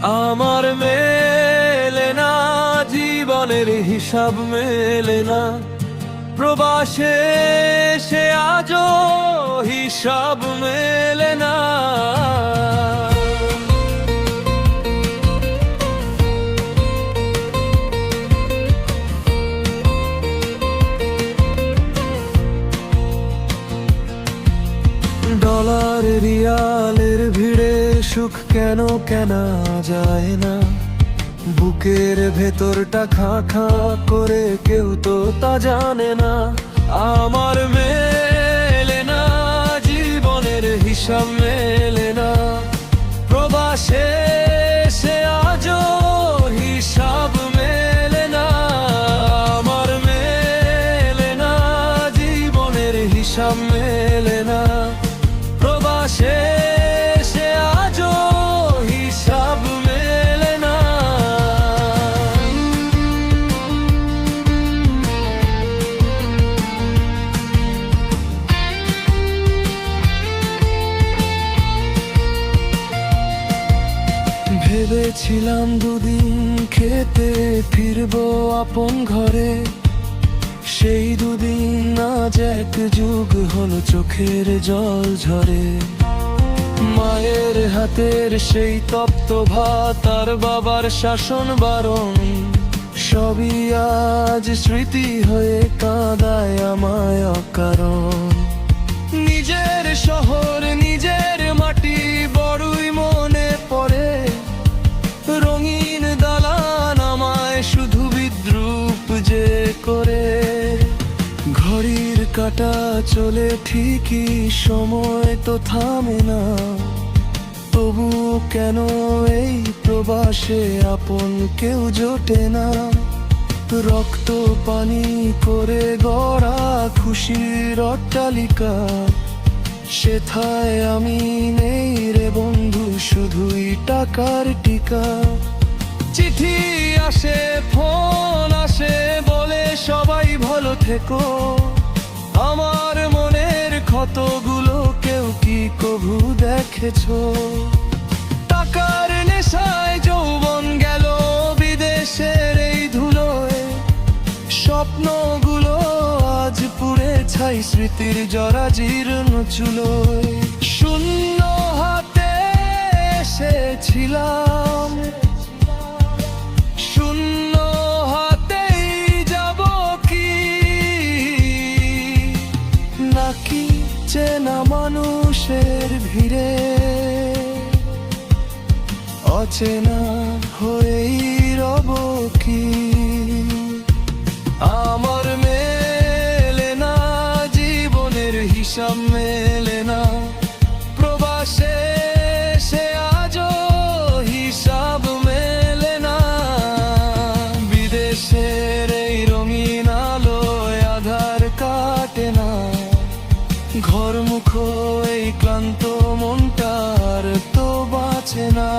আমার মেলে না, জীবনের হিসাব মেলে না, প্রবাসে সে আজও হিসাব মেলে না। ডলার রিয়ালের ভিড়ে সুখ কেন কেনা যায় না, বুকের ভেতরটা খা খা করে কেউ তো তা জানে না। আমার মেলে না, জীবনের হিসাব মেলে না, প্রবাসে সে আজও হিসাব মেলে না। আমার মেলে না, জীবনের হিসাব মেলে না, প্রবাসে সে আজও হিসাব মেলে না। ভেবেছিলাম দুদিন খেতে ফিরবো আপন ঘরে, সেই দুদিন আজ এক যুগ হলো চোখের জল ঝরে। মায়ের হাতের সেই তপ্ত ভাত আর বাবার শাসন বারণ, সবই আজ স্মৃতি হয়ে কাঁদায় আমায় অকারণ। নিজের শহর নিজের মাটি বড়ই মনে পড়ে, রঙিন দালান আমায় শুধু বিদ্রূপ যে করে। ঘড়ির কাঁটা চলে ঠিকই, সময় তো থামে না, তবু কেন এই প্রবাসে আপন কেউ জোটে না। রক্ত পানি করে গড়া খুশির অট্টালিকা, সেথায় আমি নেই রে বন্ধু, শুধুই টাকার টিকা। চিঠি আসে ফোন আসে বলে সবাই ভালো থেকো, আমার মনের ক্ষতগুলো কেউ কি কভু দেখেছো? টাকার নেশায় যৌবন গেল বিদেশের এই ধুলোয়, স্বপ্নগুলো আজ পুড়ে ছাই স্মৃতির জরা জীর্ণ চুলোয়। শূন্য হাতে এসেছিলাম, শূন্য হাতেই যাব কি? নাকি চেনা মানুষের ভিড়ে অচেনা হয়েই রব কি? আমার মেলে না, জীবনের হিসাব মেলে না, প্রবাসে সে আজও হিসাব মেলে না। বিদেশের এই রঙিন আলোয় আধার কাটে না, ঘর মুখো এই ক্লান্ত মনটার তো বাঁচে না।